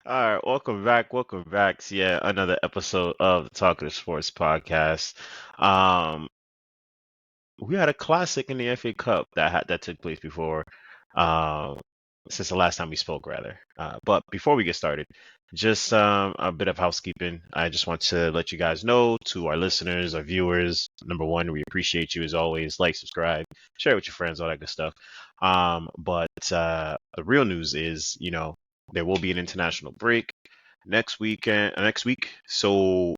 All right, welcome back. Welcome back to another episode of the Talkative Sports podcast. Um, we had a classic in the FA Cup that took place before, um, since the last time we spoke, rather. But before we get started, just a bit of housekeeping. I just want to let you guys know, to our listeners, our viewers. Number one, we appreciate you as always. Like, subscribe, share it with your friends, all that good stuff. But the real news is, there will be an international break next week. So,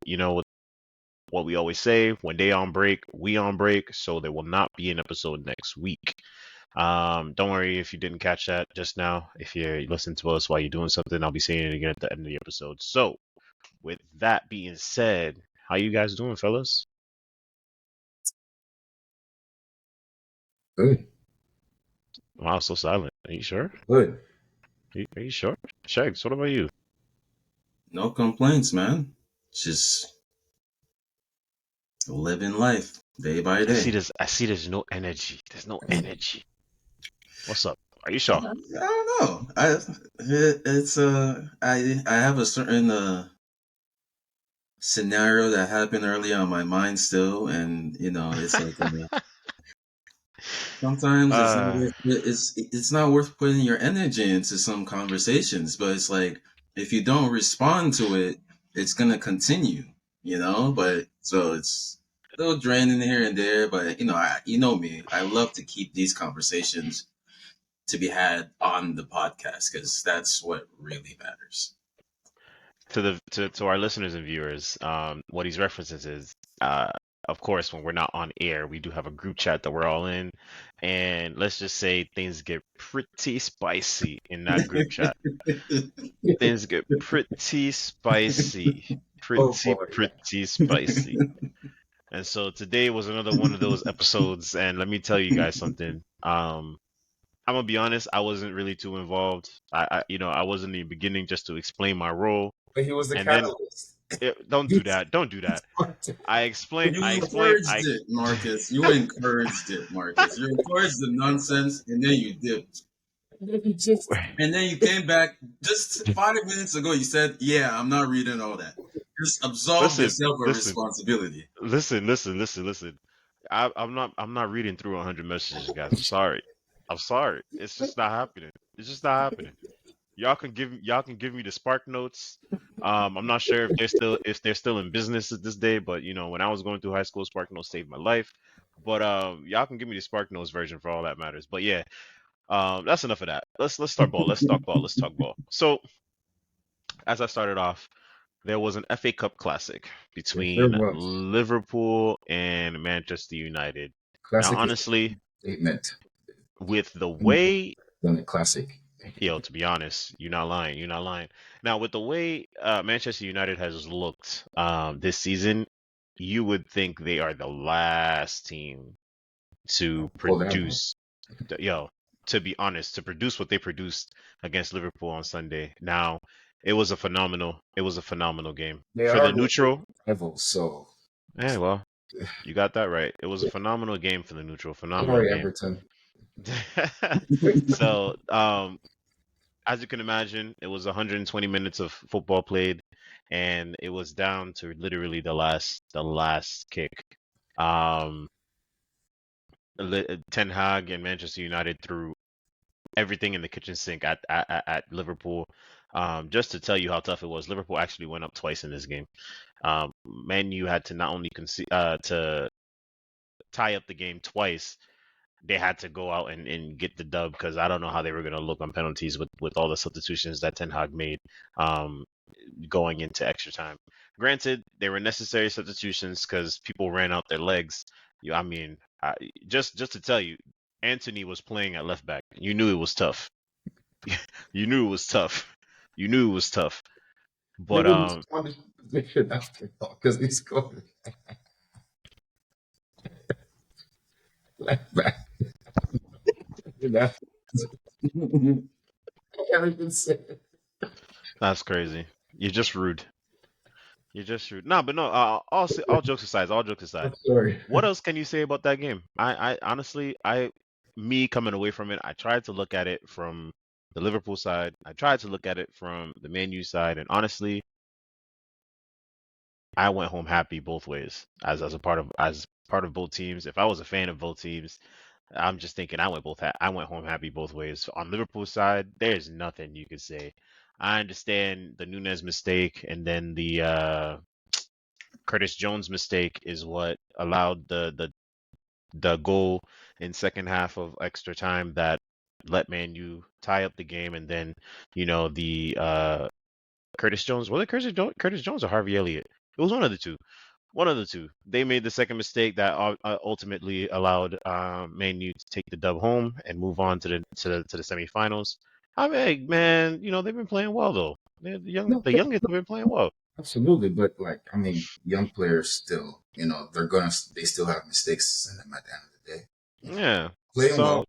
what we always say, when they on break, we on break. So there will not be an episode next week. Don't worry if you didn't catch that just now. If you're listening to us while you're doing something, I'll be saying it again at the end of the episode. So, with that being said, how you guys doing, fellas? Good, Wow, so silent. Are you sure? good. Are you sure? Shags, what about you? No complaints, man. Just living life day by day. I see there's no energy. There's no energy. What's up? Are you sure? I don't know. I have a certain scenario that happened early on my mind still, and it's like sometimes uh it's not worth putting your energy into some conversations, but it's like if you don't respond to it, it's gonna continue, But so it's a little draining here and there, but you know me, I love to keep these conversations to be had on the podcast because that's what really matters. to our listeners and viewers, what he's references is, uh, of course, when we're not on air, we do have a group chat that we're all in, and let's just say things get pretty spicy in that group chat. Things get pretty spicy, Oh boy. pretty spicy. And so today was another one of those episodes, and let me tell you guys something. I'm gonna be honest, I wasn't really too involved. I was in the beginning just to explain my role, But he was the and then catalyst. don't do that. Don't do that. I explain. You I explain. encouraged it, Marcus. You encouraged it, Marcus. You encouraged the nonsense, and then you dipped. And then you came back just 5 minutes ago. You said, "Yeah, I'm not reading all that." Just absolve Listen, yourself of listen, responsibility. listen. I'm not reading through 100 messages, guys. I'm sorry. I'm sorry. It's just not happening. It's just not happening. Y'all can give me the spark notes. I'm not sure if they're still in business at this day, but when I was going through high school, spark notes saved my life. But y'all can give me the spark notes version for all that matters. But yeah, that's enough of that. Let's start ball. Let's talk ball. Let's talk ball. So as I started off, there was an FA Cup classic Yes, there between was. Liverpool and Manchester United. Now, Classic is honestly, a statement. with the way, Done it classic. to be honest, you're not lying. You're not lying. Now, with the way Manchester United has looked this season, you would think they are the last team to Pull that one. produce, to be honest, to produce what they produced against Liverpool on Sunday. Now, it was a phenomenal game They for are the the neutral. rivals, so Yeah, well, you got that right. It was a phenomenal game for the neutral. Phenomenal sorry, game. Everton. So, as you can imagine, it was 120 minutes of football played, and it was down to literally the last kick. Um, Ten Hag and Manchester United threw everything in the kitchen sink at Liverpool. Just to tell you how tough it was, Liverpool actually went up twice in this game. Man, you had to not only to tie up the game twice, they had to go out and get the dub because I don't know how they were going to look on penalties with all the substitutions that Ten Hag made going into extra time. Granted, they were necessary substitutions because people ran out their legs. I mean, just to tell you, Anthony was playing at left back. You knew it was tough. You knew it was tough. You knew it was tough. They But wouldn't respond to position after all because he scored left back. You know, I can't even say it. that's crazy. You're just rude. You're just rude. No, but no. All jokes aside, I'm sorry. what else can you say about that game? I honestly, me coming away from it, I tried to look at it from the Liverpool side. I tried to look at it from the Man U side, and honestly, I went home happy both ways as part of both teams. If I was a fan of both teams, I'm just thinking I went home happy both ways. On Liverpool side, there's nothing you could say. I understand the Nunez mistake and then the Curtis Jones mistake is what allowed the goal in second half of extra time that let Man U tie up the game, and then the Curtis Jones, was it Curtis Jones or Harvey Elliott? It was one of the two. One of the two. They made the second mistake that ultimately allowed Man U to take the dub home and move on to the semifinals. I mean, man, they've been playing well though. No, The youngest have been playing well. absolutely. But like, I mean, young players still, they still have mistakes in them at the end of the day. Yeah. Playing well.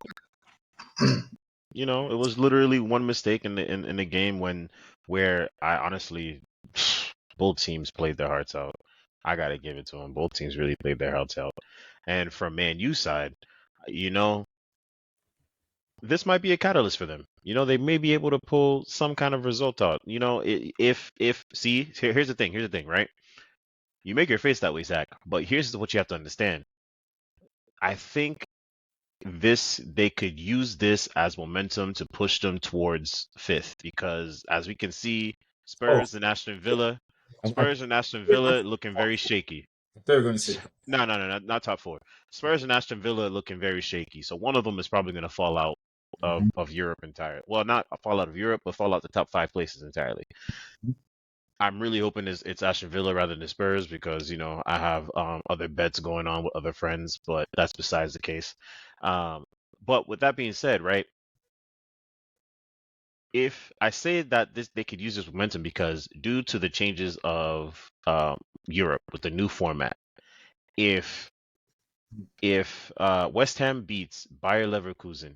So it was literally one mistake in the game where I honestly both teams played their hearts out. I gotta give it to them. Both teams really played their hearts out. And from Man U side, you know, this might be a catalyst for them. They may be able to pull some kind of result out. If see, here's the thing, right? You make your face that way, Zach, but here's what you have to understand. I think they could use this as momentum to push them towards fifth because as we can see, Oh, I Spurs and Aston Villa looking very shaky. thought they were going to say, No, no, no, not top four. Spurs and Aston Villa looking very shaky. So one of them is probably going to fall out Mhm. of Europe entirely. Well, not fall out of Europe, but fall out the top five places entirely. I'm really hoping it's Aston Villa rather than Spurs because I have other bets going on with other friends, but that's besides the case. Um, but with that being said, right? If I say that they could use this momentum because due to the changes of Europe with the new format, if West Ham beats Bayer Leverkusen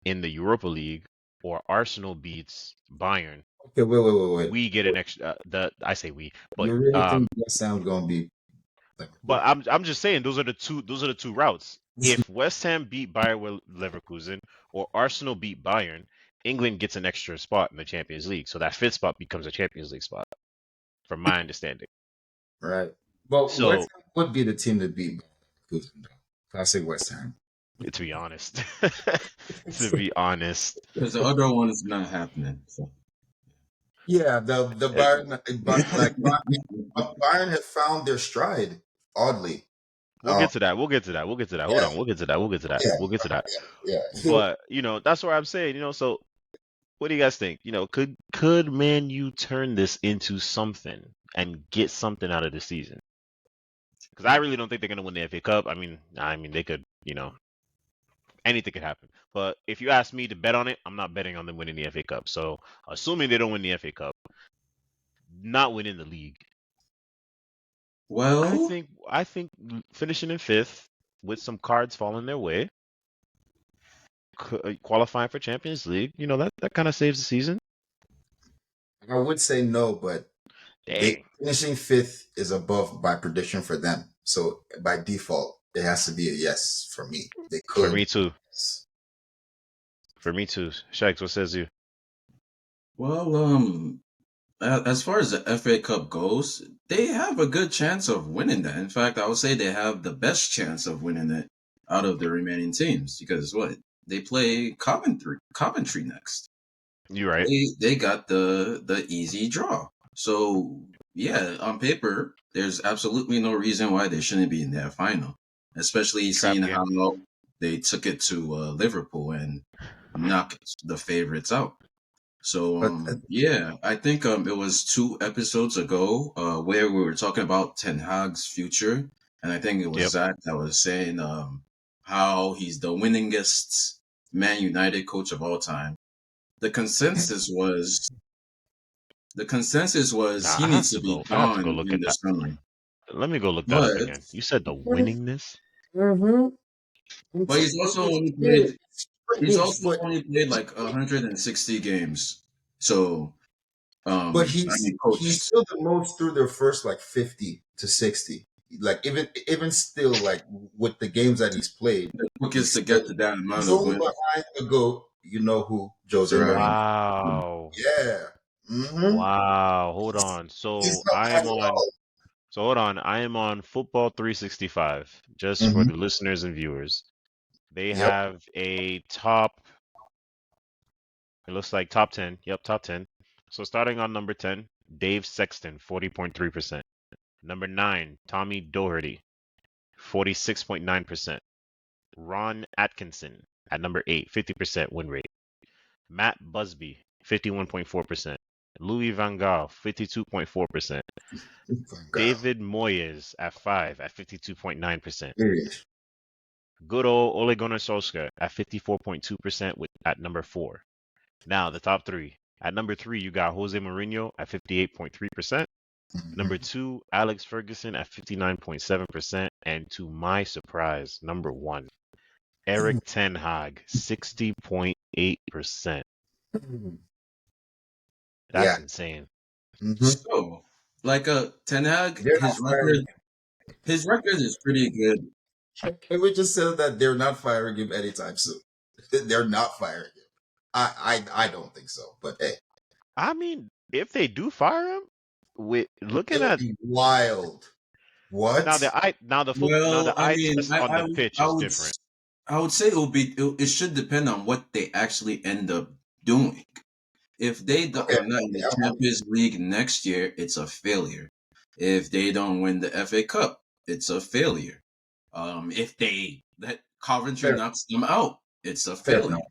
in the Europa League or Arsenal beats Bayern, okay, wait. we get an extra. I say we, but You really think that sound's going to be like, I'm just saying those are the two routes. If West Ham beat Bayer Leverkusen or Arsenal beat Bayern, England gets an extra spot in the Champions League. So that fifth spot becomes a Champions League spot, from my understanding. right? But So West Ham would be the team to beat Leverkusen, though. Classic West Ham. to be honest, to be honest, Because the other one is not happening. So. Yeah, the uh, Bayern have found their stride. Oddly, we'll get to that. We'll get to that. We'll get to that. Hold yeah, on. We'll get to that. We'll get to that. yeah, We'll get to that. yeah. But that's what I'm saying. So what do you guys think? Could Man U turn this into something and get something out of the season? Because I really don't think they're gonna win the FA Cup. I mean they could. Anything could happen. But if you ask me to bet on it, I'm not betting on them winning the FA Cup. So assuming they don't win the FA Cup, not winning the league, I Well, think I think finishing in fifth with some cards falling their way, qualifying for Champions League, that kind of saves the season. I would say no, but they Dang. finishing fifth is above by prediction for them. So by default, it has to be a yes for me. They For could. me too. Yes. For me too. Shags, what says you? well, as far as the FA Cup goes, they have a good chance of winning that. In fact, I would say they have the best chance of winning it out of the remaining teams because what they play Coventry next. You right. They got the easy draw. So yeah, on paper, there's absolutely no reason why they shouldn't be in that final, especially Trap seeing game. how they took it to Liverpool and knocked the favorites out. So But yeah, I think it was 2 episodes ago where we were talking about Ten Hag's future, and I think it was Yep. Zach that was saying how he's the winningest Man United coach of all time. The consensus was Nah, he needs to be I have to go gone look in at the that. summer. Let me go look that up But again. You said the winningness? mm-hmm. but he's also But only played like 160 games. So but I he's mean he's coached still the most through their first like 50 to 60. Like even still like with the games that he's played, the quickest he's to still get to that amount he's of only wins. behind the goat you know who Jose Right. Mourinho. Wow. Yeah. Mm-hmm. Wow. Hold He's, on. he's not bad at all. So hold on. I am on Football 365, just for Mm-hmm. the listeners and viewers. They Yep. have a top, it looks like top 10. Yep, top 10. So starting on number 10, Dave Sexton, 40.3%. Number 9, Tommy Doherty, 46.9%. Ron Atkinson at number 8, 50% win rate. Matt Busby, 51.4%. Louis Van Gaal, 52.4%. Thank God. David Moyes at 5 at 52.9%. Serious. Good old Ole Gunnar Solskjaer at 54.2% at number 4. Now the top 3. At number 3, you got Jose Mourinho at 58.3%. Mm-hmm. Number 2, Alex Ferguson at 59.7%. And to my surprise, number 1, Eric Ten Hag, 60.8%. That's Yeah. insane. Mm-hmm. So, like Ten Hag, They're not firing his record is pretty good. him. Can we just say that they're not firing him anytime soon? They're not firing him. I don't think so. But hey, I mean, if they do fire him, with it looking would at be wild. now What? Well, the I eye mean, test on the pitch is different. I would say it should depend on what they actually end up doing. If they Okay. are not in the Yeah. Champions League next year, it's a failure. If they don't win the FA Cup, it's a failure. If they that Coventry Fair. knocks them out, it's a Fair failure. enough.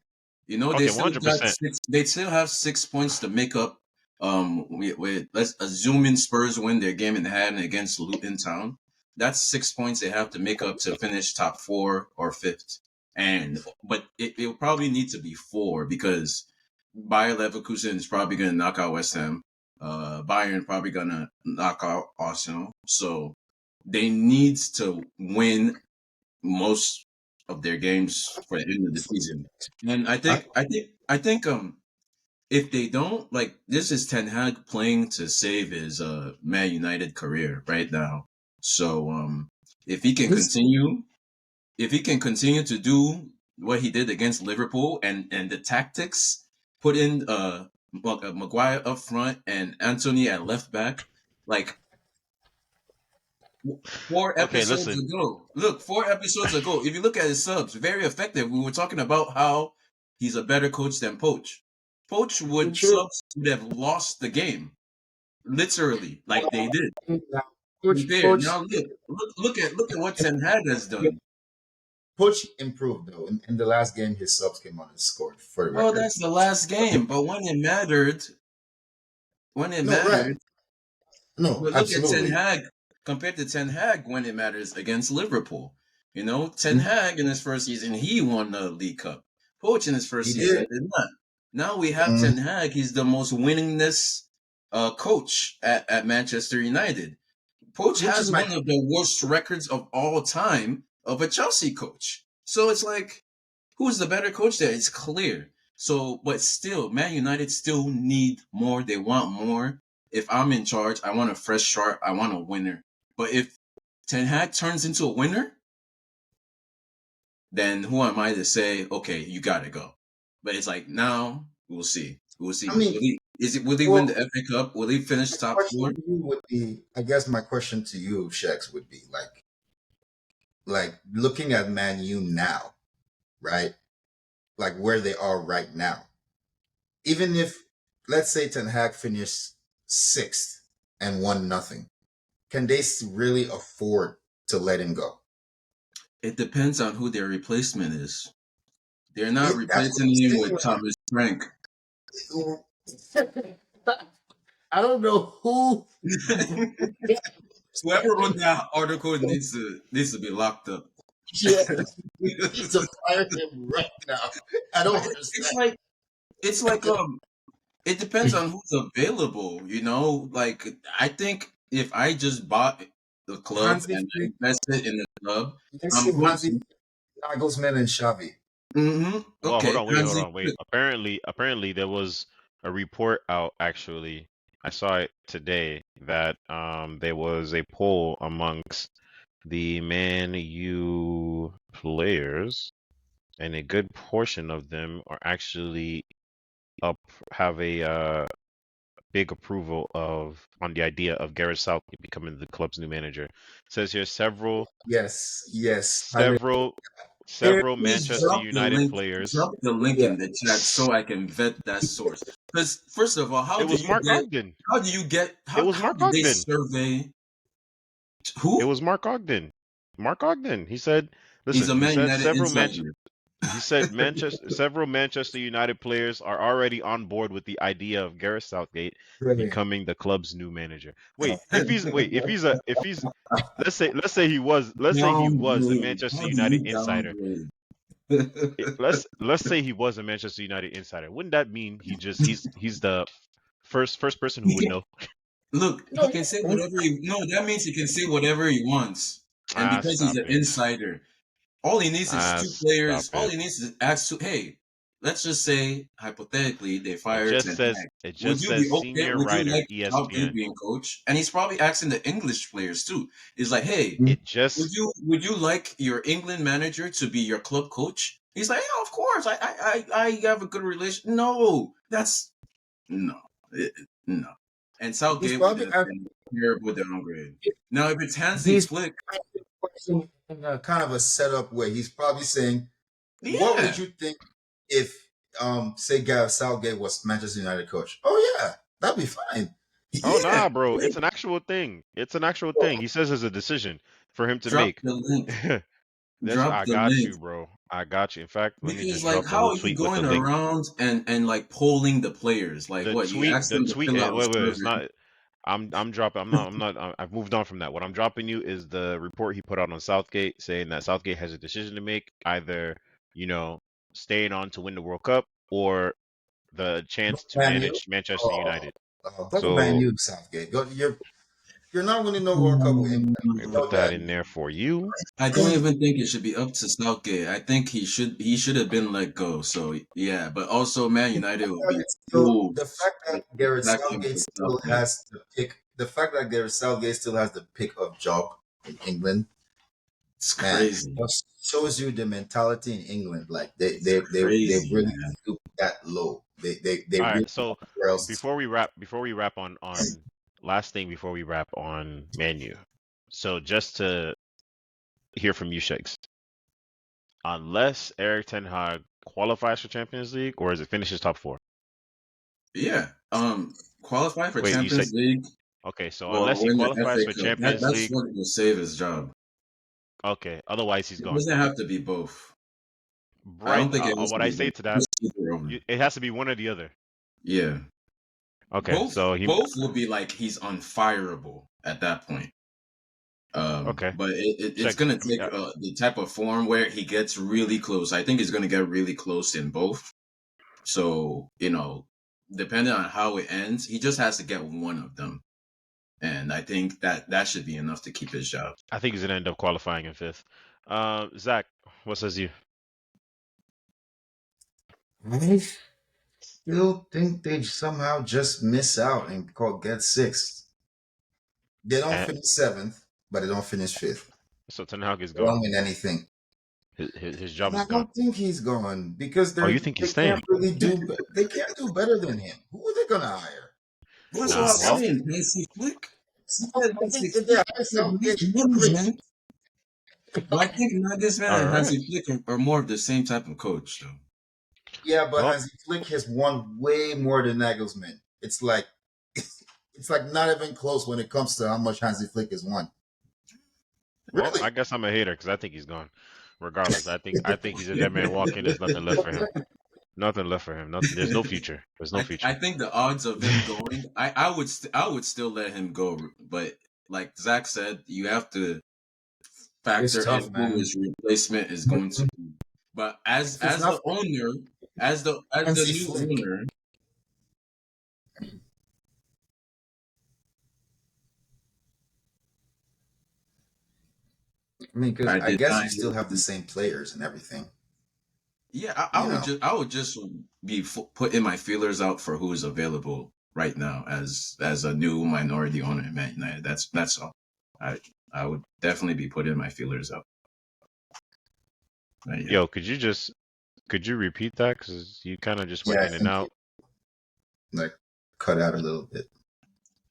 You know, Okay, 100%. they still have 6 points to make up. Let's assuming Spurs win their game in hand against Luton Town. That's 6 points they have to make up to finish top 4 or 5th. But it'll probably need to be 4 because Bayer Leverkusen is probably going to knock out West Ham. Bayern probably going to knock out Arsenal. So they need to win most of their games for the end of the season. And I, I think if they don't, like, this is Ten Hag playing to save his Man United career right now. So if he can this, continue to do what he did against Liverpool and the tactics, put in Maguire up front and Anthony at left back, like four Okay, episodes listen. ago. Look, 4 episodes ago, if you look at his subs, very effective. We were talking about how he's a better coach than Poach. Poach true. would have lost the game, literally, like they did. Now, There. coach, Now look at what Ten Hag has done. coach improved though. In the last game, his subs came on and scored for the Well, record. that's the last game, but when it No, right. mattered, No, but look at Ten absolutely. Hag compared to Ten Hag when it matters against Liverpool. You know, Ten Hag in his first season, he won the League Cup. Poach in his first He season did. did not. Now we have Mm, Ten Hag. He's the most winningest coach at Manchester United. Poach which is has my one of the worst records of all time of a Chelsea coach. So it's like, who's the better coach there? It's clear. So, but still, Man United still need more. They want more. If I'm in charge, I want a fresh start. I want a winner. But if Ten Hag turns into a winner, then who am I to say, okay, you got to go? But it's like, now we'll see. We'll see. I mean, Will he win well, the FA Cup? Will he finish my top question 4? to you would be, I guess my question to you, Shex, would be like looking at Man U now, right? Like where they are right now. Even if, let's say, Ten Hag finished sixth and won nothing, can they really afford to let him go? It depends on who their replacement is. They're not That's what replacing I'm him saying. with Thomas Frank. I don't know who. Whoever wrote that article needs to be locked up. Yeah, need to fire him right now. I don't It's understand. like it depends on who's available, you know? Like I think if I just bought the club Hansi and I Flick, invested in the club, let's I'm see going Hansi to. Nagelsmann and Xavi. Well, hold Okay, on, wait, hold Hansi on, wait. Flick. Apparently there was a report out actually. I saw it today that there was a poll amongst the Man U players, and a good portion of them are actually up have a big approval of on the idea of Gareth Southgate becoming the club's new manager. It says here Yes, yes. several Here, several Please Manchester drop the United link. players. Drop the link yeah. in the chat so I can vet that source. Because first of all, It was Mark Ogden. It was how Mark did they Ogden. survey It who? was Mark Ogden. Mark Ogden. He said, He's listen, a he Man said United insider. several Manchester United players are already on board with the idea of Gareth Southgate Really. becoming the club's new manager. Wait, if he's let's say he was a Downgrade. Manchester How do United you insider. downgrade? Let's say he was a Manchester United insider. Wouldn't that mean he's the first person who He would can know? look. No, He can say whatever. No, that means he can say whatever he wants. And Ah, because he's stop an it. insider, all he needs is Ah, two stop players. All it. he needs is ask. Hey, let's just say hypothetically they fire Ten Hag. It Would just you be says okay? senior Would you writer like Southgate ESPN. being coach? And he's probably asking the English players too. He's like, hey, It just would you like your England manager to be your club coach? He's like, yeah, of course. I have a good relation. No, that's no, no. And he's Southgate would probably have been a terrible downgrade. Now, if it's Hansi he's Flick, asking the question in a kind of a setup way. He's probably saying, "What would yeah. you think if, say, Gareth Southgate was Manchester United coach?" Oh yeah, that'd be fine. oh Yeah, nah, bro. yeah. It's an actual thing. It's an actual thing. He says it's a decision for him to Drop make. the link. That's Drop I the got link. you, bro. I got you. In fact, let me Because just like, drop the how whole are you tweet with the going link. around and like polling the players? Like, what you ask The them to tweet. fill out a Wait. It's survey? not. I'm dropping. I'm not. I've moved on from that. What I'm dropping you is the report he put out on Southgate, saying that Southgate has a decision to make, either you know staying on to win the World Cup or the chance to Man, you. manage Manchester Oh, United. go Man So U, Southgate. You're not winning no World Cup with England. let me You Mm, know put that that. in there for you. I don't even think it should be up to Southgate. I think he should have been let go. So yeah, but also Man United will be fooled The fact that Gareth back him Southgate for still Southgate. has the pick, the fact that Gareth Southgate still has the pick of job in England, It's man, crazy. just shows you the mentality in England. Like It's they crazy, really man. stoop that low. They All really right. So where else. before we wrap on last thing before we wrap on Manu. So just to hear from you, Shakes. Unless Eric Ten Hag qualifies for Champions League, or is it finishes top four? Yeah. Qualify for Wait, you said Champions League okay. So or unless he win the qualifies FA for Cup. Champions That's League, what will save his job. okay. Otherwise, he's It gone. doesn't have to be both. I Right. don't think it has to What I be say both. to that, Just either or. it has to be one or the other. Yeah. Okay. Both So he. both will be like he's unfireable at that point. Okay. But it's Checks. gonna take the type of form where he gets really close. I think he's gonna get really close in both. So depending on how it ends, he just has to get one of them, and I think that should be enough to keep his job. I think he's gonna end up qualifying in fifth. Zach, what says you? I still think they somehow just miss out and get sixth. They don't And finish seventh, but they don't finish fifth. so Ten Hag is They gone. don't win anything. His job And is I gone. don't think he's gone because Oh, you think they he's can't staying? really they can't do better than him. Who are they gonna hire? That's what Nah. I'm Well, saying. Hansi Flick. I think if they hire Southgate, great. Man. But I think Nagelsmann all and right. Hansi Flick are more of the same type of coach, though. Yeah, but Well, Hansi Flick has won way more than Nagelsmann. It's like it's like not even close when it comes to how much Hansi Flick has won. Really? I guess I'm a hater because I think he's gone. Regardless, I think he's a dead man walking. There's nothing left for him. Nothing left for him. Nothing. There's no future. There's no I future. think the odds of him going, I would still let him go, but like Zach said, you have to It's factor tough, in who man. his replacement is going to be. But as If it's as not the for owner, as the Hansi new Flick, owner, I mean, because I I did guess not you hear. still have the same players and everything. Yeah, You know, I would just be putting my feelers out for who is available right now as a new minority owner in Man United. That's all. I I would definitely be putting my feelers out. But yeah. Yo, could you just Could you repeat that? Because you kind of just went Yeah, I in and think out. it like cut out a little bit.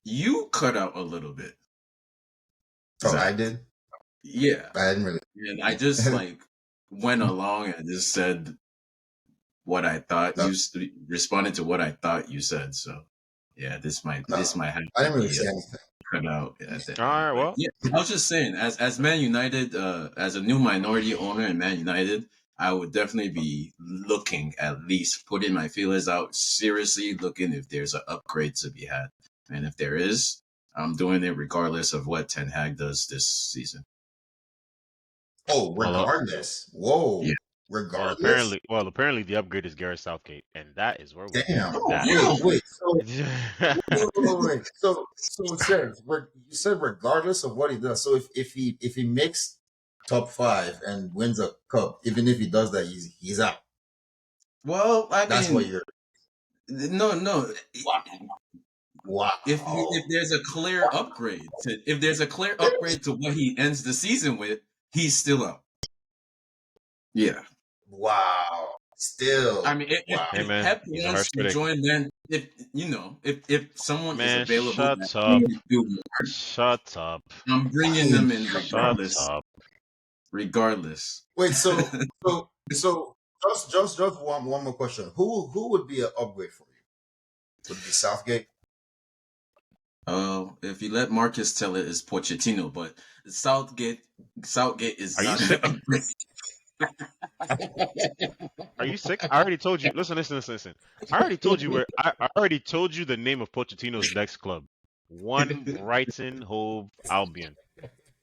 You cut out a little bit, Oh, I Zach. did. Yeah, I didn't really. and I just like went along and just said what I thought No, responded to what I thought you said. So yeah, this no, might have I to didn't really be say anything. cut out at the All end. right. But Well, yeah, I was just saying, as Man United, as a new minority owner in Man United, I would definitely be looking, at least putting my feelers out, seriously looking if there's an upgrade to be had, and if there is, I'm doing it regardless of what Ten Hag does this season. Oh, well, regardless. Yeah. Whoa, regardless. apparently the upgrade is Gareth Southgate, and that is where we're Damn. leaving Oh that. yeah. Wait. So Yeah, wait. So Seth, you said regardless of what he does. So if he makes top five and wins a cup, even if he does that, he's out. Well, I That's what mean, you're. no. Wow. Wow. If there's a clear upgrade to what he ends the season with, he's still out. Yeah. Wow. I Still. mean, Wow. hey if man, Pep he's a wants harsh to critic. join, then if someone is Man, available that shut up, can do more, shut up, I'm bringing Hey, them in shut regardless. up. Regardless. wait. So just one more question. Who would be an upgrade for you? Would it be Southgate? If you let Marcus tell it, it's Pochettino, but Southgate is Are you not sick? an upgrade. Are you sick? I already told you. Listen. I already told you I already told you the name of Pochettino's next club. One Brighton Hove Albion.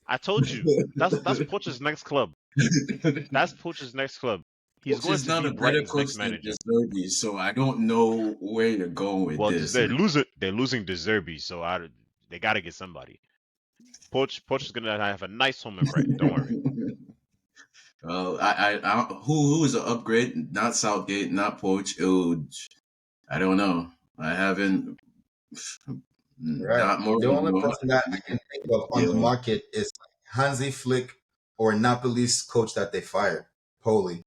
I told you. That's Poch's next club. That's Poch's next club. He's Coach going is to not be a better Brighton's coach next than manager. Deserby, so I don't know where you're going with Well, this, they're man. losing. They're losing De Zerbi, so they got to get somebody. Poch is gonna have a nice home in Brighton. Don't worry. Well, who is an upgrade? Not Southgate, not Poach. I don't know. I haven't. Right. Not more. The only No. person that I can think of on the Yeah. market is Hansi Flick or Napoli's coach that they fired, Poli.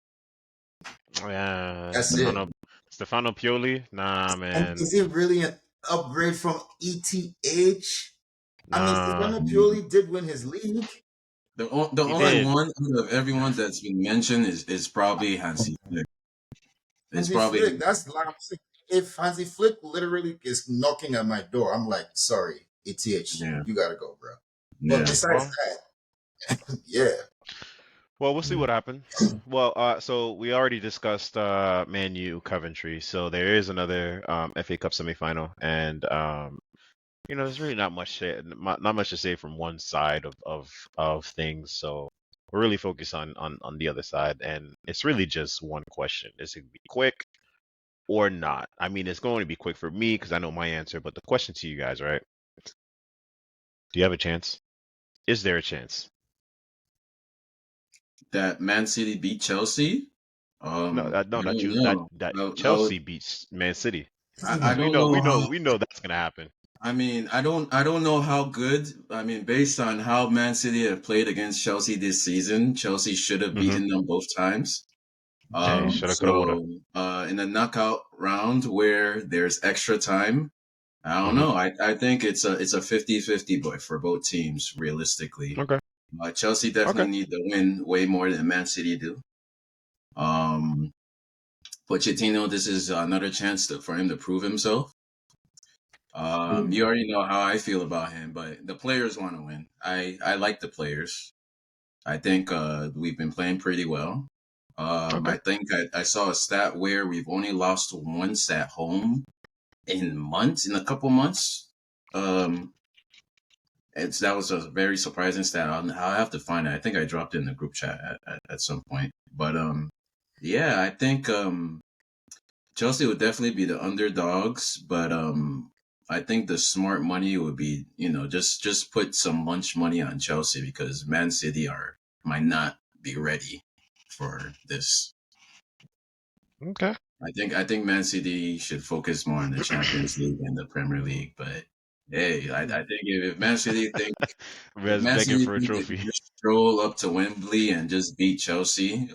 Yeah, That's it. Stefano Pioli. Nah, And man. is it really an upgrade from ETH? I mean, Nah, Stefano Pioli did win his league. The he only did. one out of everyone that's been mentioned is probably Hansi Flick. It's Hansi probably Flick, that's like if Hansi Flick literally is knocking at my door, I'm like, sorry, ETH, yeah, you gotta go, bro. But yeah. besides Well, that, yeah. we'll see what happens. Well, so we already discussed Man U Coventry, so there is another FA Cup semifinal, and there's really not much to say from one side of things. So we're really focused on the other side, and it's really just one question: is it gonna be quick or not? I mean, it's going to be quick for me because I know my answer, but the question to you guys, right? Do you have a chance? Is there a chance? That Man City beat Chelsea. No, I not don't you. know. That I would. Chelsea beats Man City. I We don't know, know we know, how. we know that's gonna happen. I mean, I don't know how good. I mean, based on how Man City have played against Chelsea this season, Chelsea should have Hmm. beaten them both times. Hey, shoulda, coulda, woulda. So in the knockout round where there's extra time, I don't Hmm. know. I think it's a 50-50 but for both teams realistically. Okay, Chelsea okay. definitely need the win way more than Man City do. Um, Pochettino, this is another chance for him to prove himself. You already know how I feel about him, but the players want to win. I like the players. I think we've been playing pretty well. Okay. I think I saw a stat where we've only lost once at home in a couple months. Um, that was a very surprising stat. I'll have to find it. I think I dropped it in the group chat at some point. But yeah, I think Chelsea would definitely be the underdogs, but I think the smart money would be, just put some lunch money on Chelsea because Man City might not be ready for this. Okay. I think Man City should focus more on the Champions League and the Premier League, but Hey, I think if Man City think if Red's Man begging City for a think they can trophy. just stroll up to Wembley and just beat Chelsea,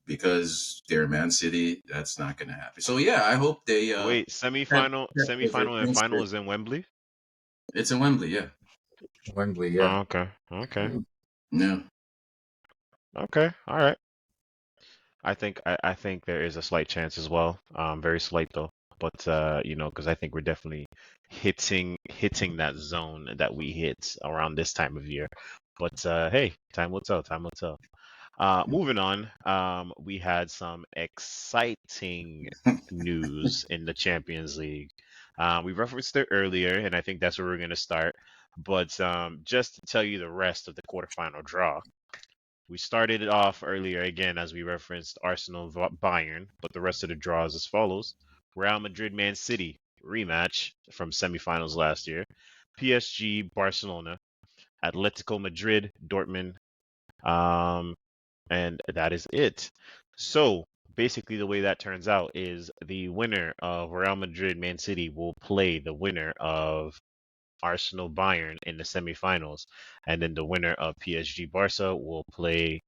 because they're Man City, that's not gonna happen. So yeah, I hope they Wait, prep, semifinal, prep over semifinal, and things final for. is in Wembley. It's in Wembley, yeah, Wembley, yeah. Oh, okay, okay, yeah. okay. All right. I think there is a slight chance as well. Very slight though. But because I think we're definitely hitting that zone that we hit around this time of year. But hey, time will tell. Time will tell. Moving on, we had some exciting news in the Champions League. We referenced it earlier, and I think that's where we're going to start. But just to tell you the rest of the quarterfinal draw, we started it off earlier again as we referenced Arsenal Bayern, but the rest of the draw is as follows: Real Madrid Man City rematch from semifinals last year, PSG Barcelona, Atletico Madrid Dortmund, um, and that is it. So basically, the way that turns out is the winner of Real Madrid Man City will play the winner of Arsenal Bayern in the semifinals, and then the winner of PSG Barca will play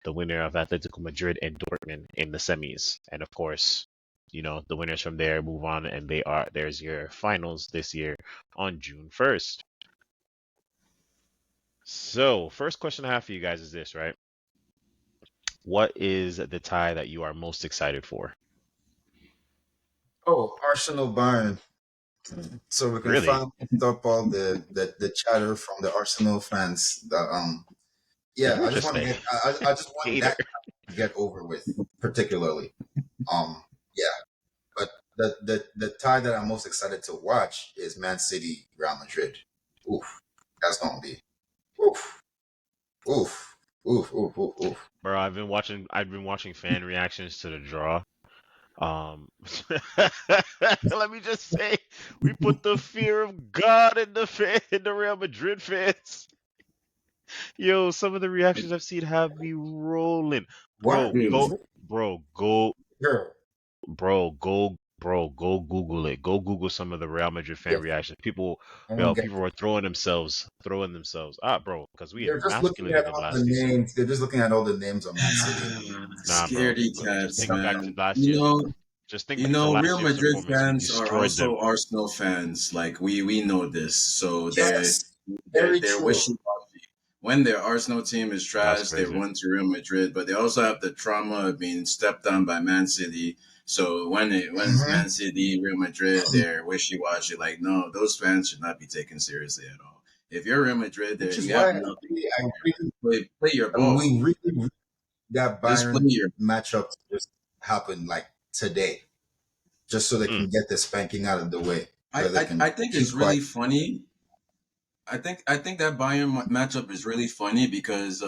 the winner of Atletico Madrid and Dortmund in the semis. And of course, the winners from there move on, and there's your finals this year on June 1st. So, first question I have for you guys is this, right? What is the tie that you are most excited for? Oh, Arsenal Bayern. So we can Really? finally stop all the chatter from the Arsenal fans. Yeah, I just want to Interesting. get. I just want Hater. that to get over with, particularly. Yeah, but the tie that I'm most excited to watch is Man City Real Madrid. Oof, that's gonna be oof, oof, oof, oof, oof, oof. Bro, I've been watching fan reactions to the draw. Um, let me just say, we put the fear of God in the Real Madrid fans. Yo, some of the reactions I've seen have me rolling. What? Bro, Really? bro, go, Girl, go Google it. Go Google some of the Real Madrid fan yes, reactions. People, I don't yo, get. people were throwing themselves. Bro, because we They're just looking emasculated at them all the last season. names. They're just looking at all the names of Man City. Nah, bro, Scaredy just cats, think back to man. last year's. Just think back to Real last year's Madrid performance. We fans are destroyed them. also Arsenal fans. Like we know this, so Yes, they're very they're true. wishy washy. When their Arsenal team is That's trash, they crazy. run to Real Madrid, but they also have the trauma of being stepped on by Man City. So when it's Hmm. Man City, Real Madrid, they're wishy washy. Like no, those fans should not be taken seriously at all. If you're Real Madrid, Which is you have why nothing. I really, Play your ball. we really that Just play Bayern your. matchup to just happen like today, just so they Mm. can get the spanking out of the way, so they I can think it's keep quiet. really funny. I think that Bayern matchup is really funny because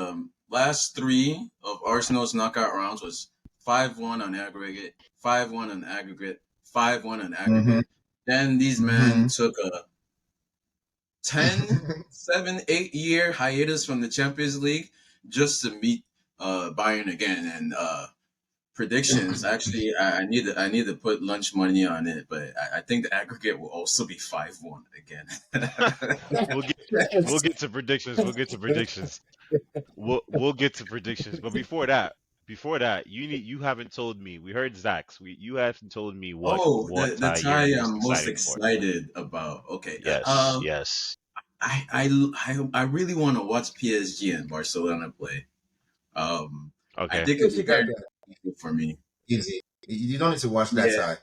last three of Arsenal's knockout rounds was 5-1 on aggregate, 5-1 on aggregate, 5-1 on Hmm. aggregate. Then these men Hmm. took a 10, 7, 8 year hiatus from the Champions League just to meet Bayern again. And predictions, actually, I need to put lunch money on it, but I think the aggregate will also be 5-1 again. we'll get we'll get to predictions. We'll get to predictions. We'll get to predictions. But before that, you haven't told me. We heard Zach's. You haven't told me what Oh, what the tie you're tie most I'm most excited for. excited about. Okay, Yes, yes. I really want to watch PSG and Barcelona play. Um, I Okay. think it'll If be you got very that easy for me. easy, you don't need to watch that Yeah, side.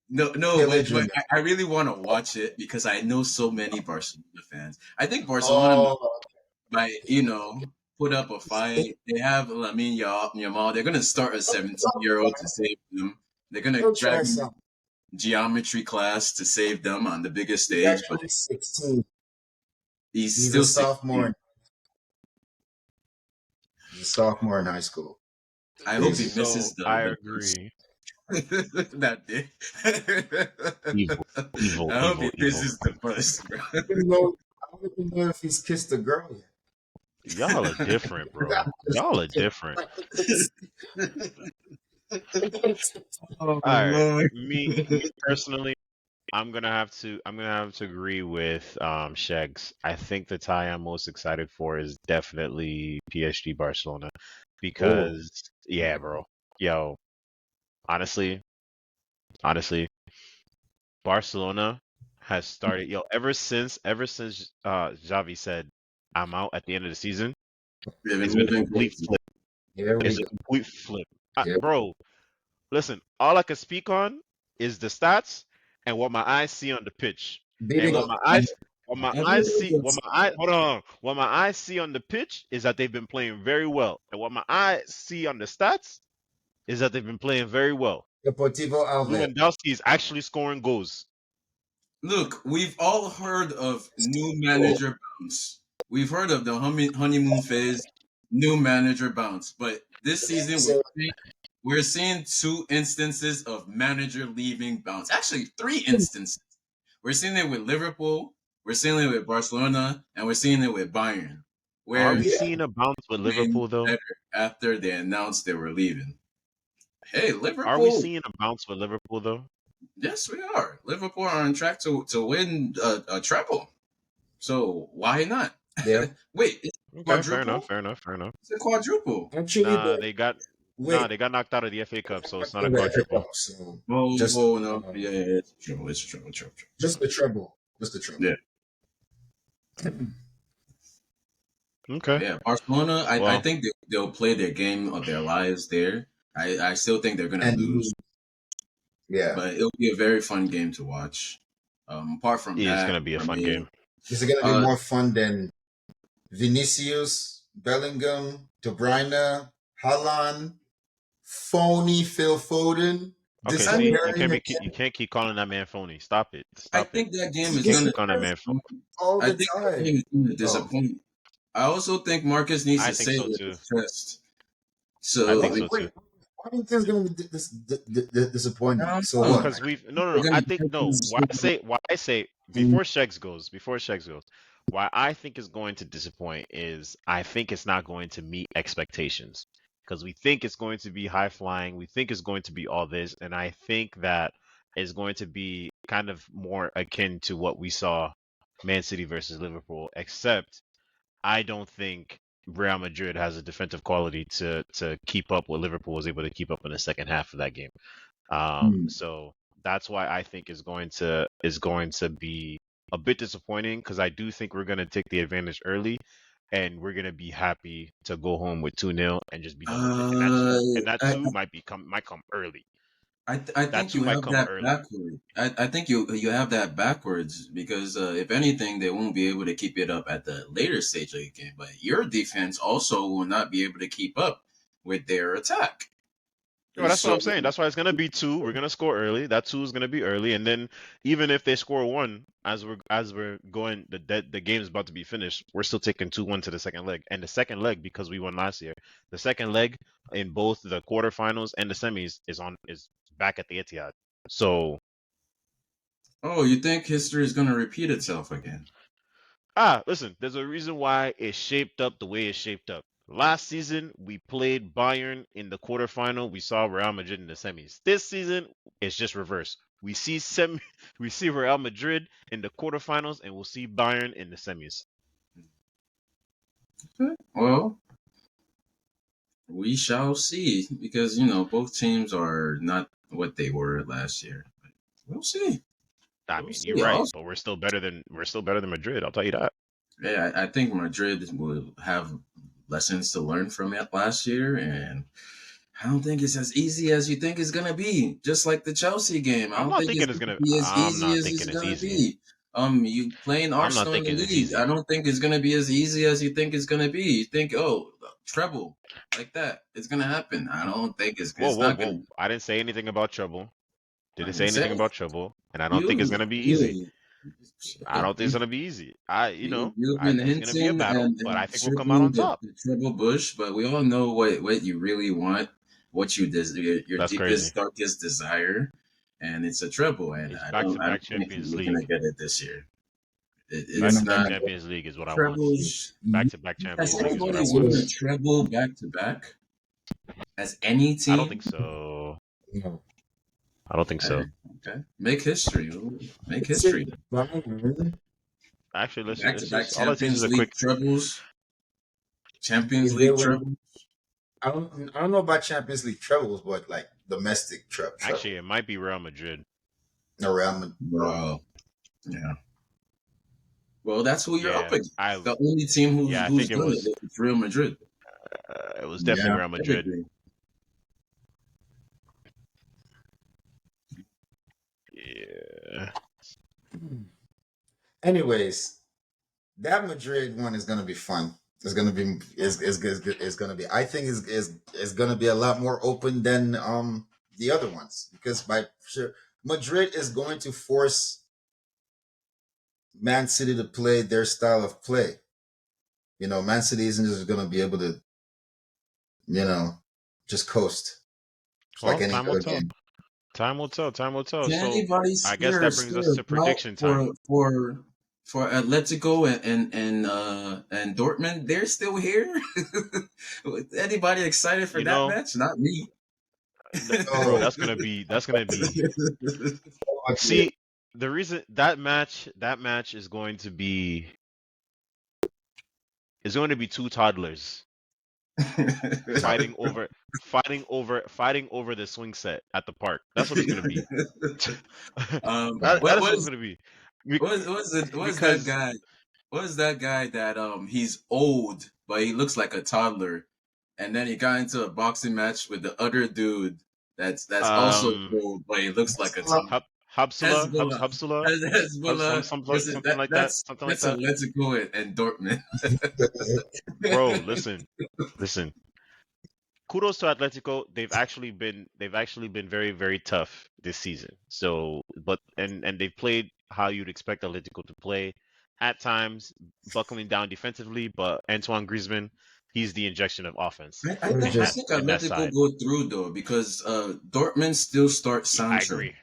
no, Pele but Junior. I really want to watch it because I know so many Barcelona fans. I think Barcelona Oh, might, put up a fight. They have Lamine Yamal. They're gonna start a 17-year-old to save them. They're gonna he'll drag try in some. geometry class to save them on the biggest He's stage, but actually 16. he's He's a still sophomore. 16. He's a sophomore in high school. I hope he Crazy. So misses I the bus agree. that day. Evil, evil, I hope evil, he evil. misses the bus, bro. I don't even know if he's kissed a girl Y'all are different, bro. Y'all are different. yet. Oh All right. Lord. Me personally. I'm gonna have to agree with Shegs. I think the tie I'm most excited for is definitely PSG Barcelona Oh, because yeah, bro. Yo, honestly, honestly, Barcelona has started ever since Xavi said I'm out at the end of the season, They've been it's been a moving complete crazy. flip. here we It's a go. complete flip. Here, Bro, listen, all I can speak on is the stats and what my eyes see on the pitch. And beating what up. my eyes what my Have you eyes heard see of what my eye hold on. What my eyes see on the pitch is that they've been playing very well. And what my eyes see on the stats is that they've been playing very well. Deportivo Alves. Lewandowski is actually scoring goals. Look, we've all heard of new manager bounce. We've heard of the honeymoon phase, new manager bounce. But this season, So we're seeing two instances of manager leaving bounce. Actually, three instances. We're seeing it with Liverpool, we're seeing it with Barcelona, and we're seeing it with Bayern, Are where we yeah, seeing a bounce with playing Liverpool though? better after they announced they were leaving. Hey, Are we Liverpool. seeing a bounce with Liverpool though? Yes, we are. Liverpool are on track to win a treble. So why not? they're Wait, it's Okay, fair enough, quadruple? fair enough, fair enough. It's a quadruple. actually Nah, they they got wait. they got knocked out of the FA Cup, so it's not a The FA quadruple. Cup, so Oh, just oh no, yeah, yeah, it's a treble. It's a treble, treble, treble. just the treble, just the Yeah, treble. but Okay. yeah. Barcelona, I Well, think they'll play their game of their lives there. I still think they're gonna And lose, yeah, but it'll be a very fun game to watch. Apart from yeah, it's that, gonna be a for fun me, game. this is gonna be uh, more fun than Vinicius, Bellingham, De Bruyne, Haaland, phony Phil Foden Okay, see, you disappearing can't you again can't keep calling that man phony. Stop it. I Stop it. think that game he You is can't gonna keep calling that man phony. disappoint. all I the think that time. game is gonna Oh, disappoint. I also think Marcus needs I to think say it so with too. his chest. I So think why? so Wait, too. why do you think it's gonna be I disappointing? don't So know. what? Because we've They're no. gonna I be think no. Why I say before Shegs goes. Why I think is going to disappoint is I think it's not going to meet expectations because we think it's going to be high flying. We think it's going to be all this, and I think that is going to be kind of more akin to what we saw Man City versus Liverpool, except I don't think Real Madrid has a defensive quality to keep up what Liverpool was able to keep up in the second half of that game. Hmm. So that's why I think is going to be a bit disappointing because I do think we're going to take the advantage early and we're going to be happy to go home with 2-0 and just be done with it. And that Uh, 2 and that I 2 might come early. I That think 2 you might have come that early. backward. I think you have that backwards because if anything, they won't be able to keep it up at the later stage of the game. But your defense also will not be able to keep up with their attack. Well, that's what So I'm saying. That's why it's gonna be 2. We're gonna score early. That 2 is gonna be early, and then even if they score 1 as we're going, the game is about to be finished. We're still taking 2-1 to the second leg, and the second leg because we won last year. The second leg in both the quarterfinals and the semis is back at the Etihad. So oh, you think history is going to repeat itself again? listen, there's a reason why it's shaped up the way it's shaped up. Last season, we played Bayern in the quarterfinal. We saw Real Madrid in the semis. This season, it's just reverse. We see Real Madrid in the quarterfinals, and we'll see Bayern in the semis. Okay. Well, we shall see because both teams are not what they were last year. But we'll see. I We'll mean, you're see. right, Also, but we're still better than Madrid. I'll tell you that. yeah, I think Madrid will have lessons to learn from it last year, and I don't think it's as easy as you think it's gonna be. Just like the Chelsea game, I I'm don't not think it's thinking it's gonna gonna. be as I'm easy not as thinking it's it's gonna easy. be. You playing I'm not Arsenal in the thinking it's league. easy. I don't think it's gonna be as easy as you think it's gonna be. You think, oh, treble like that, it's gonna happen. I don't think Whoa, it's whoa, not whoa! gonna. I didn't say anything about trouble. I Didn't say didn't say anything about trouble, and I don't think it's you gonna be easy. you I don't think it's gonna be easy. I, you've I been think it's gonna be a hinting battle, but I and think we'll come out on circling top. the treble bush, but we all know what you really want, what your That's crazy. deepest darkest desire, and it's a treble. And It's I back-to-back don't think Champions you're gonna League. get it this year. You're It's not Back-to-back not gonna get. Champions League is what I want. trebles. Back-to-back Has Champions League is what I anybody want. won a So treble back to back? Has any I don't think team? so. no, I don't think Uh, so. Okay. Make history. Ooh, make Is it history. Bayern, really? Actually, listen, Back to it's back just all it takes is Champions a League quick. trebles. Champions If they League win, treble. I don't know about Champions League trebles, but like domestic treble. Actually, it might be Real Madrid. No, Real Madrid. Bro. Yeah. Well, that's who you're up Yeah, against. The only team I who's think it done was it is Real Madrid. it was definitely Yeah. Real Madrid. Typically. Yeah. Anyways, that Madrid one is gonna be fun. It's gonna be is gonna be. I think is gonna be a lot more open than the other ones because by sure Madrid is going to force Man City to play their style of play. You know, Man City isn't just gonna be able to just coast. It's like Well, any time will other tell. game. Time will tell. Time will tell. Can So anybody I guess steer that brings us steer a to thought prediction time. for Atletico and Dortmund? They're still here. Anybody excited for You that know, match? Not me. bro, Oh, that's gonna be. See, the reason that match is going to be two toddlers fighting over the swing set at the park. That's what it's gonna be. That's what it's gonna be. Be- what is that Because guy? What is that guy that he's old but he looks like a toddler, and then he got into a boxing match with the other dude that's also um old but he looks like a toddler. Hub Hubsula, Hezbollah, Hubsula, Hezbollah. Listen, something like that, something like that's that. Atletico and Dortmund. Bro, listen. Kudos to Atletico. They've actually been very very tough this season. So, but and they've played how you'd expect Atletico to play. At times, buckling down defensively, but Antoine Griezmann, he's the injection of offense I in don't that think in that Atletico side. go through though because Dortmund still starts Yeah, I Sancho. agree.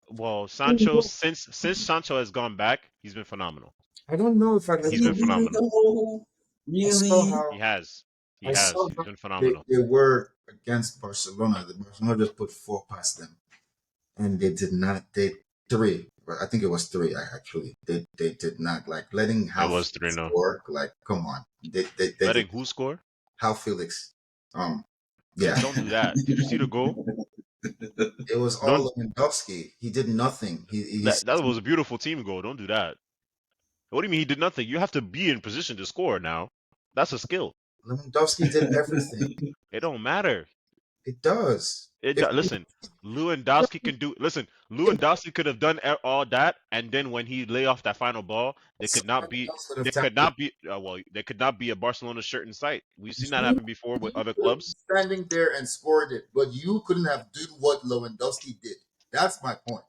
Well, Sancho, since Sancho has gone back, he's been phenomenal. I don't know if He's been Really phenomenal. though? I saw Really? He how has. He I has. saw He's how been they, phenomenal. they were against Barcelona. The Barcelona just put four past them, and they did not. They three. But I think it was three. Actually, they did not like letting It how was Felix 3-0. work. Like, come on, they did Letting who score? how Felix. Yeah, Don't do that. Did you see the goal? it was Don't. all Lewandowski. He did nothing. That He's that was a beautiful team goal. Don't do that. What do you mean he did nothing? You have to be in position to score now. That's a skill. Lewandowski did everything. It don't matter. It does. Listen, Lewandowski can do. Listen, Lewandowski could have done all that, and then when he lay off that final ball, there could not Somebody be. else would have There could tackled. not be. Well, there could not be a Barcelona shirt in sight. We've seen that You happen before with you other could have been clubs. standing there and scored it, but you couldn't have done what Lewandowski did. That's my point.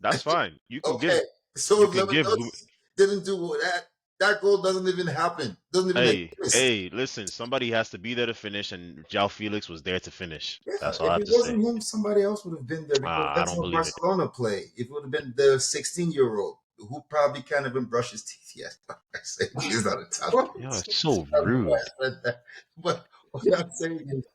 That's fine. You can Okay, give. so You if can give. Lewandowski didn't do that, that goal doesn't even happen. Doesn't even exist. Listen. Somebody has to be there to finish, and Jao Felix was there to finish. Yeah, That's all I if have it to say. wasn't him, somebody else would have been there because I that's don't how believe it. Barcelona play. It would have been the 16-year-old who probably can't even brush his teeth yet. I say he's not a talent. Yo, it's so I don't know why rude. I said that. But what I'm saying is,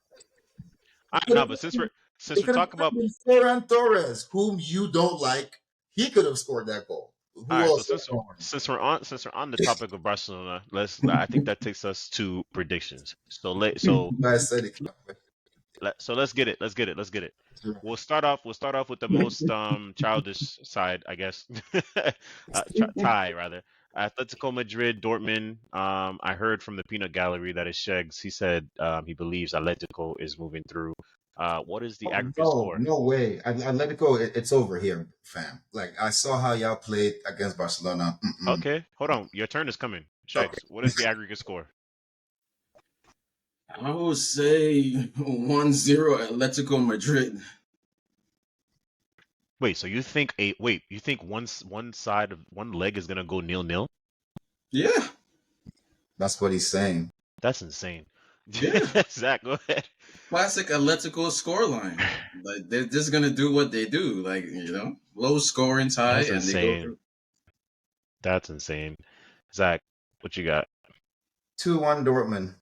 I it could know, have but since it we're could have talking about been Ferran Torres, whom you don't like. He could have scored that goal. all Who right, but else? since we're on the topic of Barcelona, I think that takes us to predictions. I said it. Let's get it. Let's get it. Let's get it. We'll start off with the most childish side, I guess. Tie rather. Atletico Madrid, Dortmund. I heard from the peanut gallery that is Shegs. He said he believes Atletico is moving through. What is the Oh, aggregate no, score? no way. I let it go. It's over here, fam. Like I saw how y'all played against Barcelona. Mm-mm. Okay, hold on. Your turn is coming. Okay. Shegs, what is the aggregate score? I would say 1-0 Atletico Madrid. Wait, so you think one side of one leg is gonna go 0-0? Yeah, That's what he's saying. That's insane. yeah. Zach, go ahead. Classic Atletico scoreline. Like they're just gonna do what they do. Like low scoring tie, That's and they go insane. through. That's insane. Zach, what you got? 2-1 Dortmund.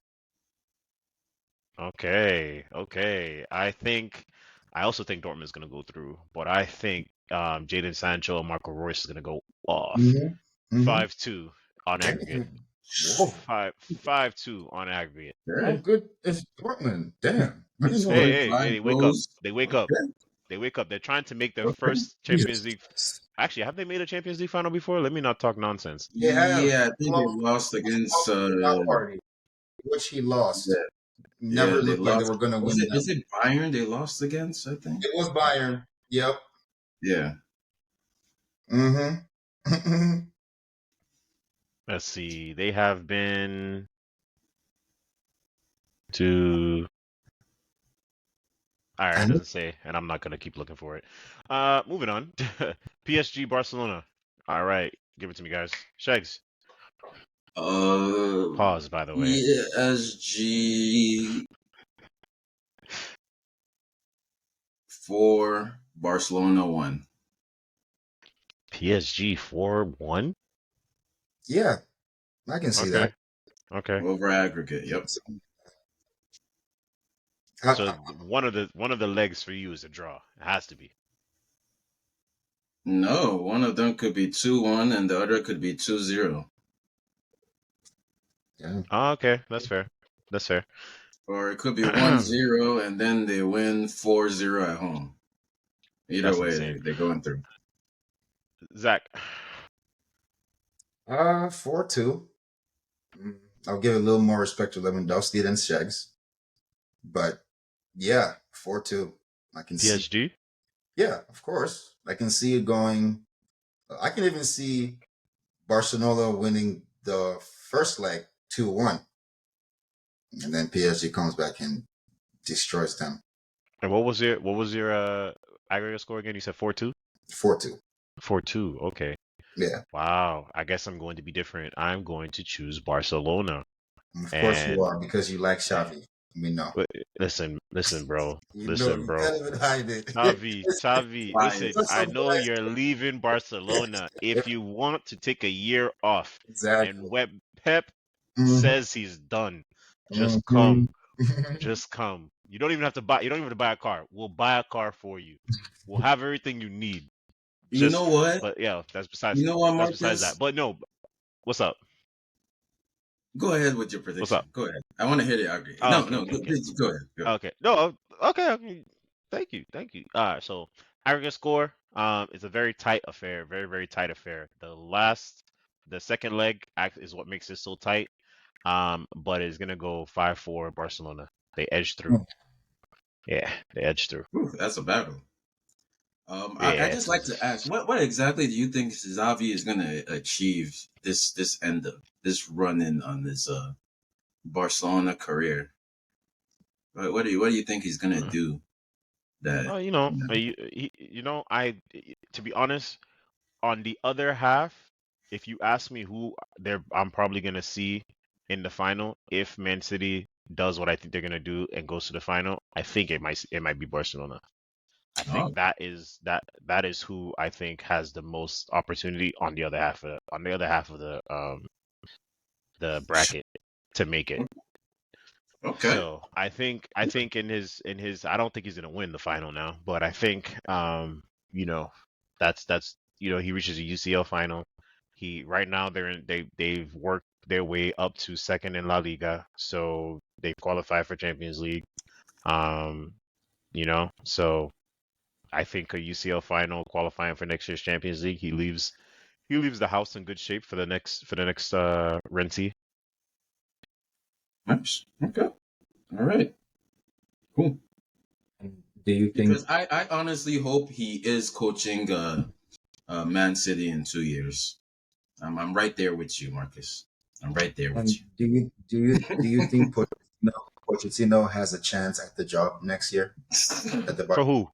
Okay, okay. I think I also think Dortmund's going to go through, but I think Jadon Sancho and Marco Reus is going to go off. Mm-hmm. Mm-hmm. 5-2 on aggregate. Damn. Whoa. 5-2 on aggregate. How Okay. good is Dortmund? Damn. I He didn't know scored that. Hey, 5 they wake up. goals. They wake up. Okay. They wake up. They're trying to make their Okay. first Champions Jesus League. Christ. Actually, have they made a Champions League final before? Let me not talk nonsense. They have Yeah, I think they lost against Club party, which he lost. yeah, Never yeah, they looked like they lost. were going to win Was it that. is it Bayern they lost against, I think? It was Bayern. Yep. Yeah. Mm-hmm. Let's see. They have been to. All right, it And doesn't say, and I'm not gonna keep looking for it. Moving on. PSG Barcelona. All right, give it to me, guys. Shags. Uh Pause, by the way. PSG 4, Barcelona 1 PSG 4-1. yeah, I can see that. Okay. Okay. over aggregate. Yep. So one of the legs for you is a draw. It has to be. No, one of them could be 2-1 and the other could be 2-0. Yeah. Oh, okay, that's fair. That's fair. Or it could be 1-0 and then they win 4-0 at home. Either That's way, insane. they're going through. Zach. 4-2. I'll give a little more respect to Lewandowski than Shags. But yeah, 4-2. I can see. PSG. Yeah, of course. I can see it going. I can even see Barcelona winning the first leg 2-1. And then PSG comes back and destroys them. And what was your aggregate score again? You said 4-2? 4-2. 4-2. Okay. Yeah. Wow. I guess I'm going to be different. I'm going to choose Barcelona. And of course you And are, because you like Xavi. We know. listen, bro. You Listen, bro. can't even hide it. Xavi, listen, That's I so know biased. you're leaving Barcelona. If you want to take a year off Exactly. and when Pep Mhm. says he's done, just Mhm. come. Just come. You don't even have to buy a car. We'll buy a car for you. We'll have everything you need. You know what? But yeah, You know what, that's besides Marcus? that. But no, what's up? Go ahead with your What's prediction. up? Go ahead. I want to hear the argument. Oh, No, okay, no, okay, okay. please go ahead. Go ahead. Okay. No, okay. Thank you. All right. So aggregate score, is a very tight affair. Very, very tight affair. The second leg is what makes it so tight. But it's gonna go 5-4 Barcelona. They edge through. Yeah, they edge through. Whew, that's a battle. I Yeah. just like to ask, what exactly do you think Xavi is going to achieve this end of this run in on this Barcelona career? What do you think he's going to do? That You know, to be honest, on the other half, if you ask me I'm probably gonna see in the final, if Man City does what I think they're gonna do and goes to the final, I think it might be Barcelona. I oh, think that is who I think has the most opportunity on the other half of the bracket to make it. okay, So I think in his I don't think he's gonna win the final now, but I think you know that's he reaches a UCL final. He right now they've worked their way up to second in La Liga, so they qualify for Champions League. Um, so I think a UCL final qualifying for next year's Champions League, he leaves the house in good shape for the next Renty. nice, okay, all right, cool. Do you think? Because I honestly hope he is coaching Man City in 2 years. I'm right there with you, Marcus. I'm right there with And you. do you think Pochettino has a chance at the job next year at the For who?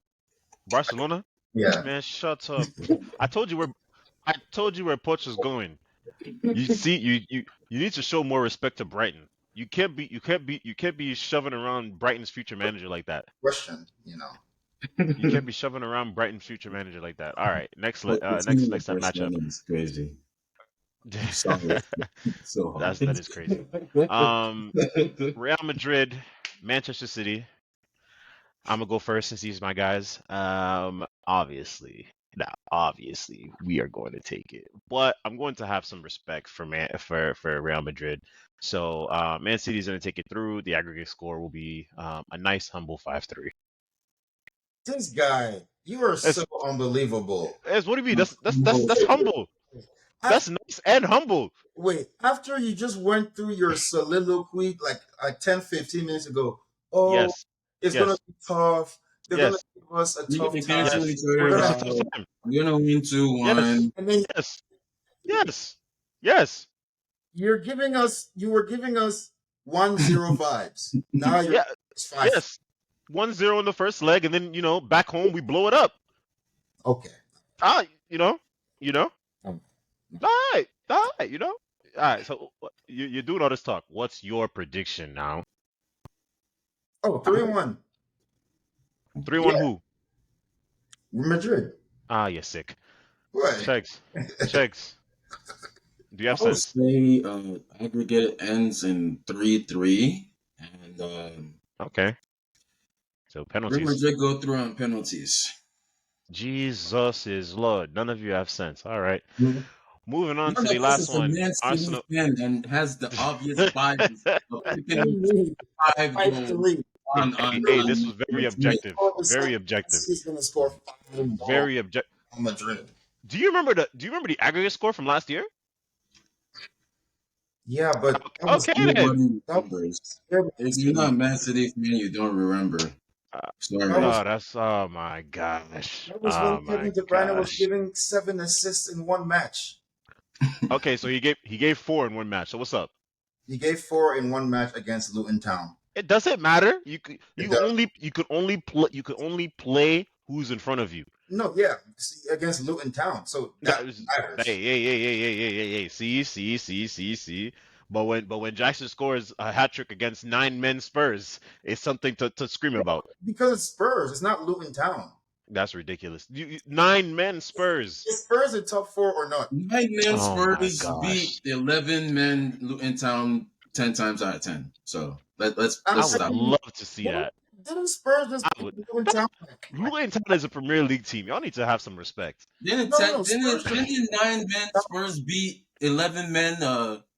Barcelona? Yeah. Man, shut up. I told you where Poch is going. You see, you need to show more respect to Brighton. You can't be shoving around Brighton's future manager like that. Question. You can't be shoving around Brighton's future manager like that. All right, Pochettino next up matchup. Barcelona is crazy. I'm sorry, so hard. That is crazy. Real Madrid, Manchester City. I'm gonna go first since these are my guys. Obviously, we are going to take it, but I'm going to have some respect for Real Madrid. So, Man City is going to take it through. The aggregate score will be a nice, humble 5-3. This guy, you are so That's, unbelievable. what do you mean? That's humble. That's After, nice and humble. wait, after you just went through your soliloquy like 10, 15 minutes ago, oh, Yes, it's going to yes, be tough. They're going to yes, give us a You tough can time. cancel yes. each We're other going It's a to, tough out. time. You're gonna win Yes, 2-1. and then yes, yes, yes, you were giving us 1-0 vibes. Now you're yeah, it's 5. yes. 1-0 in the first leg, and then back home we blow it up. Okay. Ah, you know. Um, All right, you know. All right, so you're doing all this talk. What's your prediction now? Oh, 3-1. 3-1 Yeah, who? Madrid. Ah, you're sick. What? Checks. Checks. Do you I have would sense? say aggregate ends in 3-3, and Okay. So Real penalties. Madrid go through on penalties. Jesus is Lord. None of you have sense. All right. Mhm. Moving on None to the of us last is a one. Man City Arsenal. fan and has the obvious bias of What do picking you mean? 5 goals 5-3. Hey, this was very Madrid. objective. All of a Very sudden, objective. Messi's going to score 5 goals Very objective. on Madrid. Do you remember the aggregate score from last year? Yeah, but Okay then. Nobody that remembers. was If you're not a Man City fan, you don't remember. Uh, that Sorry. was oh my gosh. that was when Oh my Kevin De Bruyne was gosh. giving 7 assists in one match. Okay, so he gave 4 in one match. So what's up? He gave 4 in one match against Luton Town. It doesn't matter. It does. You could only play who's in front of you. No, yeah, against Luton Town. So That that was, matters. hey. See. But when Jackson scores a hat trick against 9 men Spurs, it's something to scream about. Because it's Spurs, it's not Luton Town. That's ridiculous. 9 men Spurs. Is Spurs in top 4 or not? 9 men Oh my Spurs beat gosh. 11 men Luton Town 10 times out of 10. So let's I'm I let's would stop. saying, love to see that. didn't Spurs just I beat would. Luton That, Town? Luton Town is a Premier League team. Y'all need to have some respect. Didn't No, ten, no, didn't Spurs just didn't 9 men Spurs beat 11 men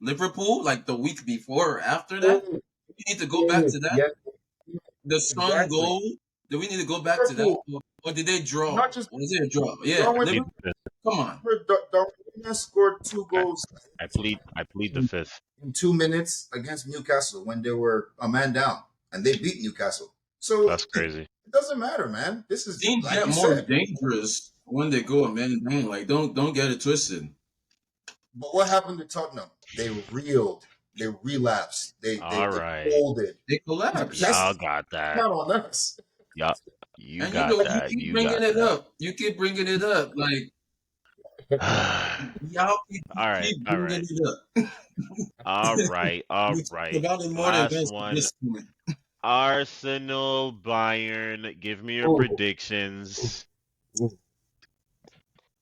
Liverpool like the week before or after that? beat. We need to go back to that. Yes, The Sun exactly. goal. Do we need to go back to that? Liverpool, Or did they draw? not just Was it a draw? Yeah, Darwin. Plead Liverpool. the fifth. Come on. Darwin scored 2 I, goals I plead the fifth. in 2 minutes against Newcastle when they were a man down, and they beat Newcastle. So That's crazy. it doesn't matter, man. This is Teams like get you more said. dangerous when they go a man down. Like don't get it twisted. But what happened to Tottenham? They reeled. They relapsed. They All right. folded. They collapse. Y'all That's got that. not on us. Y'all, you And got you that. keep You bringing got it that. up. You keep bringing it up. Like y'all All right. keep All bringing right. it up. All right. All We talked right. about it more than Last this at one. this point. Arsenal, Bayern. Give me your Oh, predictions.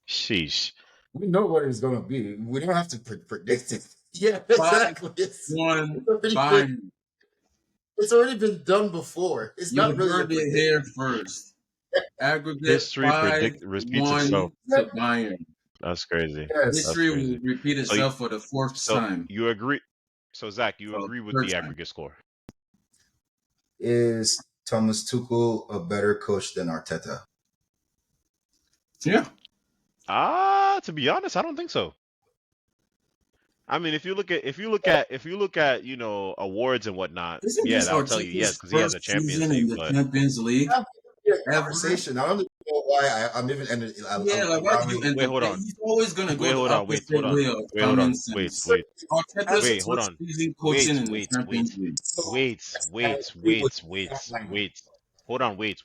Sheesh. we know what it's going to be. We don't have to predict it. Yeah, 5-1 exactly. It's already been done before. It's You not really a heard it prediction. here first. Aggregate History 5-1 repeats itself. to Bayern. That's crazy. Yes. That's History will crazy. repeat So, you- itself for the fourth so time. you agree? So Zach, you For agree with third the time. aggregate score? Is Thomas Tuchel a better coach than Arteta? Yeah. To be honest, I don't think so. I mean, if you look at awards and whatnot, Isn't yeah, this that'll tell you yes Arteta's because he has a first Champions season in League. the But Champions League Yeah, ever? conversation. I don't even know why I'm even Yeah, like why do you allowing. wait, hold entertain? on, He's always gonna go the hold opposite on, way of wait, hold common on, sense. wait, Arteta's wait, hold first on, season wait, coaching in the wait, Champions wait, League. I agree with that. hold on, wait.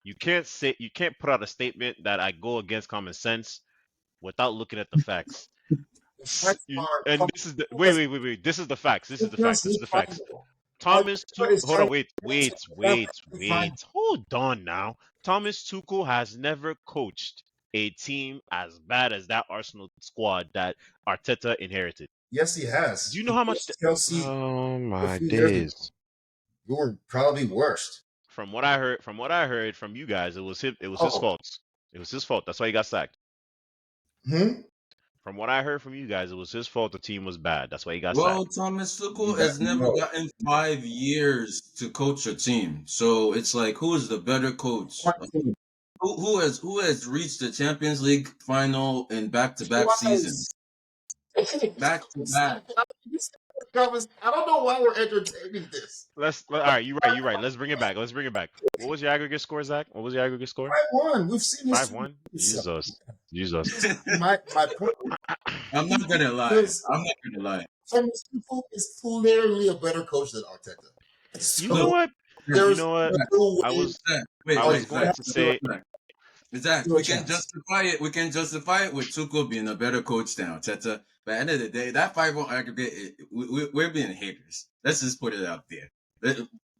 You can't put out a statement that I go against common sense without looking at the facts. The facts are And this is the wait. This is the facts. This is the facts. This is the facts. Thomas Arteta is Hold on, trying wait. to find. Hold on now. Thomas Tuchel has never coached a team as bad as that Arsenal squad that Arteta inherited. Yes, he has. Do you know how much? Chelsea Oh a my few years ago, days. you were probably worst. From what I heard from you guys, it was his Oh, fault. It was his fault. That's why he got sacked. hmm? From what I heard from you guys, it was his fault. The team was bad. That's why he got Well, sacked. Thomas Tuchel Yeah, has never no. gotten 5 years to coach a team, so it's like, who is the better coach? Like, who has reached the Champions League final in back-to-back seasons? Back to back. I don't know why we're entertaining this. All right. You're right. Let's bring it back. What was your aggregate score, Zach? What was your aggregate score? 5-1. We've seen this. 5-1. Jesus. My point I'm not gonna lie. is Thomas Tuchel is clearly a better coach than Arteta. You So know what? there's You know what? no I way. was Wait, I was wait, going Zach. to say Zach, Do a we can chance. justify it. We can justify it with Tuchel being a better coach than Arteta. But at the end of the day, that 5-1 aggregate, we're being haters. Let's just put it out there.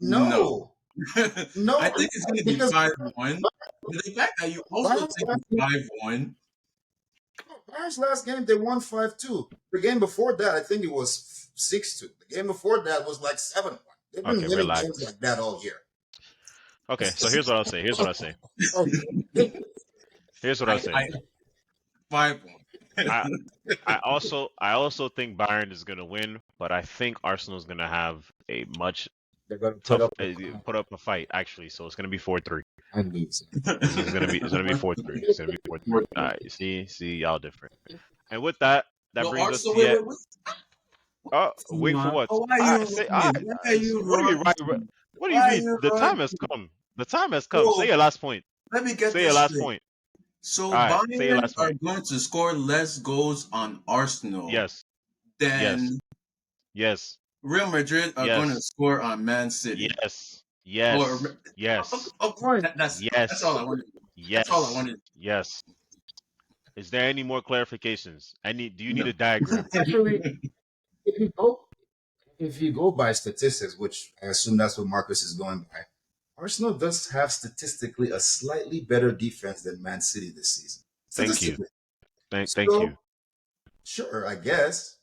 No. No, I think it's going to be because 5-1. But the fact that you also think it's 5-1. Bayern's last game they won 5-2. The game before that, I think it was 6-2. The game before that was like 7-1. They've been Okay, winning relax. games like that all year. Okay, so here's what I'll say. Okay. Here's what I'll say. 5-1. I also think Bayern is gonna win, but I think Arsenal is gonna have a much They're going to tough put up a fight actually. So it's gonna be 4-3. and lose. It's gonna be 4-3. It's gonna be 4-3. All right, see y'all different. And with that, brings us to Arsenal, wait for what? Why are you What do you running? What do you mean? The time has come. The time has come. Bro, Say your last point. Let me get Say your this last straight. point. So All right, say your Bayern last are point. going to score less goals on Arsenal Yes. than Yes. Real Madrid are going to score on Man City. Yes. That's all I wanted. Yes. That's all I wanted. Yes. Is there any more clarifications? Do you need a diagram? Actually, if you go by statistics, which I assume that's what Marcus is going by, Arsenal does have statistically a slightly better defense than Man City this season. Thank you. Thank So, you. Sure, I guess.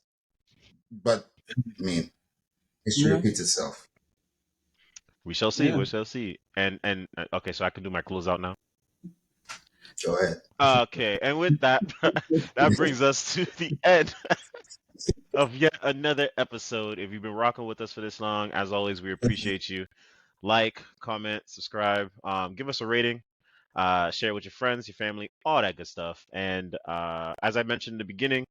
But, I mean, history repeats itself. We shall see. Yeah. We shall see. And okay, so I can do my closeout now. Go ahead. Okay, and with that, that brings us to the end of yet another episode. If you've been rocking with us for this long, as always, we appreciate you. Like, comment, subscribe, give us a rating, share with your friends, your family, all that good stuff. And as I mentioned in the beginning,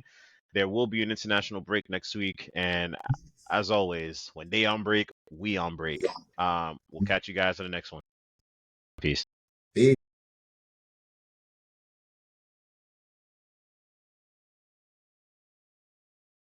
there will be an international break next week. And as always, when they on break, we on break. We'll catch you guys in the next one. Peace.